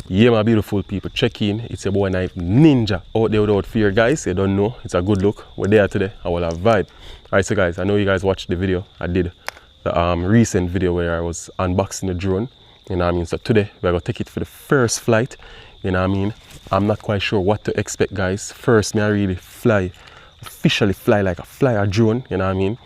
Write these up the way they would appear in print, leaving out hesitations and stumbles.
Yeah, my beautiful people, check in. It's your boy Knife Ninja out there without fear, guys. You don't know, it's a good look. We're there today. I will have vibe. Alright, so guys, I know you guys watched the video. I did the recent video where I was unboxing the drone. You know what I mean? So today we're gonna take it for the first flight. You know what I mean? I'm not quite sure what to expect, guys. First, me I really officially fly like a drone. You know what I mean?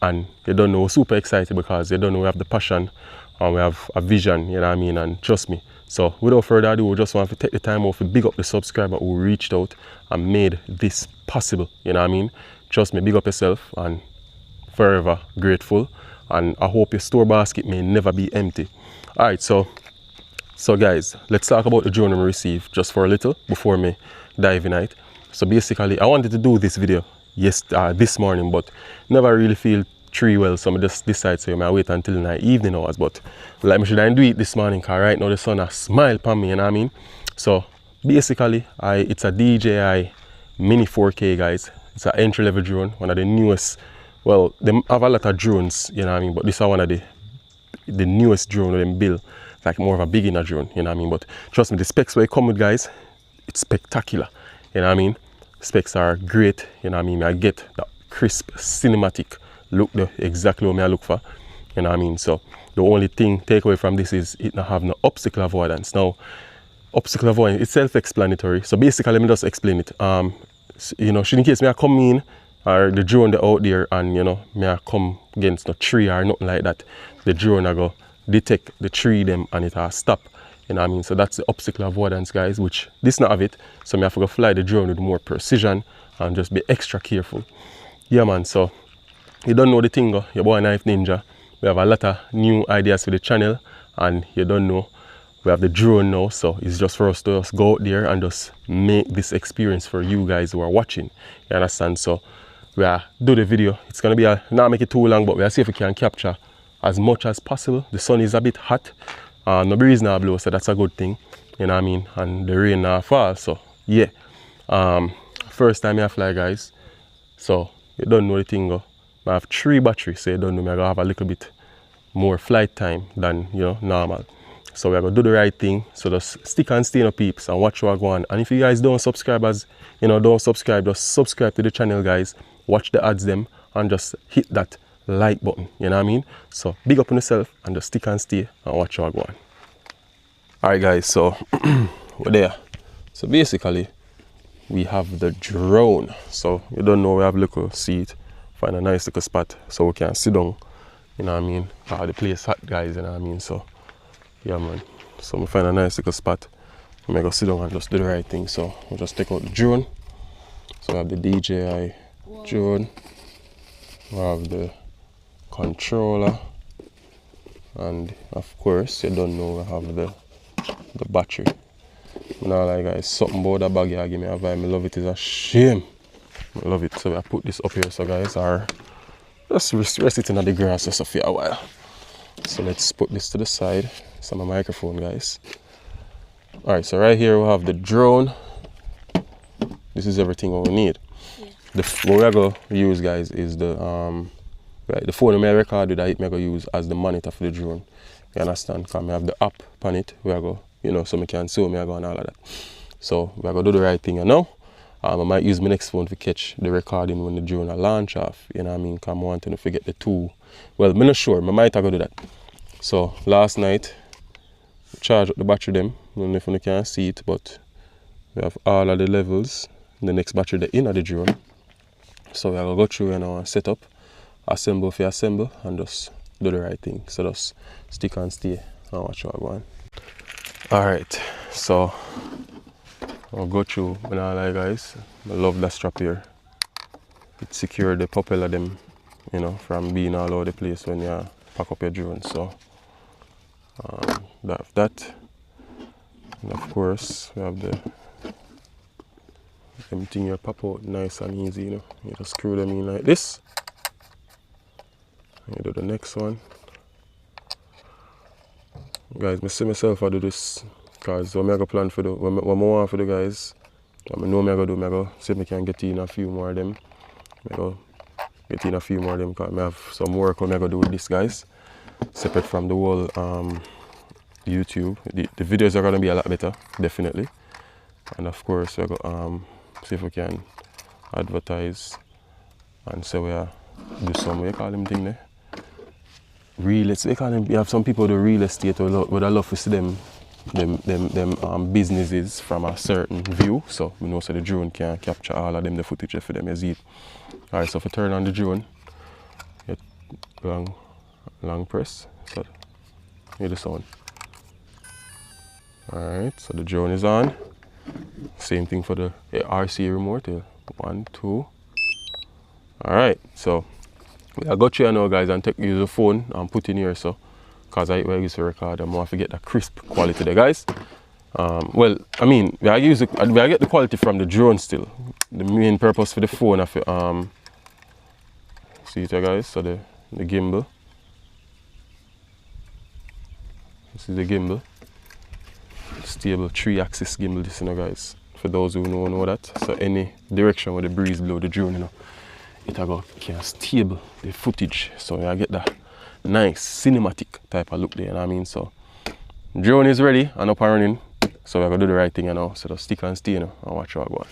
And you don't know, super excited because you don't know we have the passion and we have a vision. You know what I mean? And trust me. So without further ado, we just want to take the time off to big up the subscriber who reached out and made this possible. You know what I mean? Trust me, big up yourself and forever grateful. And I hope your store basket may never be empty. Alright, so guys, let's talk about the drone we received just for a little before me dive in it. So basically, I wanted to do this video this morning, but never really feel tree well, so I just decided to wait until the evening hours. But like, I should do it this morning because right now the sun has smiled upon me, you know what I mean? So basically, it's a DJI Mini 4K, guys. It's an entry-level drone, one of the newest. Well, they have a lot of drones, you know what I mean, but this is one of the newest drone that they build, like more of a beginner drone, you know what I mean? But trust me, the specs where it come with, guys, it's spectacular, you know what I mean? Specs are great, you know what I mean? I get the crisp cinematic look, exactly what I look for, you know what I mean? So the only thing take away from this is it not have no obstacle avoidance. Now, obstacle avoidance, it's self-explanatory. So basically, let me just explain it. You know, in case me I come in or the drone out there and you know me I come against no tree or nothing like that, the drone I go detect the tree them and it will stop. You know what I mean? So that's the obstacle avoidance, guys, which this not have it. So me have to go fly the drone with more precision and just be extra careful. Yeah, man. So you don't know the thing, your boy Knife Ninja. We have a lot of new ideas for the channel, and you don't know, we have the drone now, so it's just for us to just go out there and just make this experience for you guys who are watching. You understand? So we are do the video. It's gonna be not make it too long, but we'll see if we can capture as much as possible. The sun is a bit hot, no breeze now blow, so that's a good thing. You know what I mean? And the rain now fall, so yeah. First time I fly, guys. So you don't know the thing, I have 3 batteries, so you don't know me, I'm gonna have a little bit more flight time than normal. So we're gonna do the right thing. So just stick and stay, peeps, and watch what I go on. And if you guys don't subscribe, don't subscribe, just subscribe to the channel, guys. Watch the ads them and just hit that like button. You know what I mean? So big up on yourself and just stick and stay and watch what I go on. Alright, guys, so we're there. So basically, we have the drone. So you don't know, we have a little seat. Find a nice little spot so we can sit down, you know what I mean? The place hot, guys, you know what I mean? So yeah, man. So we find a nice little spot. We may go sit down and just do the right thing. So we'll just take out the drone. So we have the DJI drone. We have the controller. And of course, you don't know, we have the battery. Now, like, guys, something about the bag here give me a vibe. I love it, it's a shame. I love it. So I put this up here, so guys, are just rest it in the grass just for a while. So let's put this to the side. It's on my microphone, guys. Alright, so right here we have the drone. This is everything what we need. Yeah. What we're going to use, guys, is the phone I record with, I'm going to use as the monitor for the drone. You understand? Because I have the app on it. We're going so I can see me and all of that. So we're going to do the right thing now. I might use my next phone to catch the recording when the drone will launch off. You know what I mean? Because I'm wanting to forget the two. Well, I'm not sure. I might have to do that. So last night, charge up the battery them. I don't know if you can see it, but we have all of the levels. The next battery the inner the drone. So we're going to go through and set up, assemble for assemble, and just do the right thing. So just stick and stay and watch what I go on. Alright, so I'll go through, guys. I love that strap here. It secures the propeller them, from being all over the place when you pack up your drone. So that. And of course, we have them thing here pop out nice and easy, You just screw them in like this. And you do the next one. Guys, I see myself I do this because what I plan for what I want for the guys, what I know I go do, I go see if I can get in a few more of them. I go get in a few more of them because I have some work I go do with these guys. Separate from the whole YouTube. The videos are gonna be a lot better, definitely. And of course we're gonna see if we can advertise and say we do some, we call them thing there. Real estate, they call them, you have some people do real estate would I love to see them businesses from a certain view. So we know so the drone can capture all of them the footage for them, you see it. Alright, so if you turn on the drone, you long press, so hear the sound. Alright, so the drone is on. Same thing for the RC remote. 1, 2. Alright, so I got you now, guys, and use the phone and put in here, so because I use to record, I'm going to get the crisp quality there, guys. Well, I mean, I get the quality from the drone still. The main purpose for the phone, see it here, guys. So the gimbal. This is the gimbal. Stable 3-axis gimbal, this, you know, guys. For those who know that. So any direction where the breeze blow the drone, you know, it can stable the footage. So I get that nice cinematic type of look there, you know what I mean? So drone is ready and up and running. So we're gonna do the right thing, you know. So just stick and stay, you know, and watch how I go on.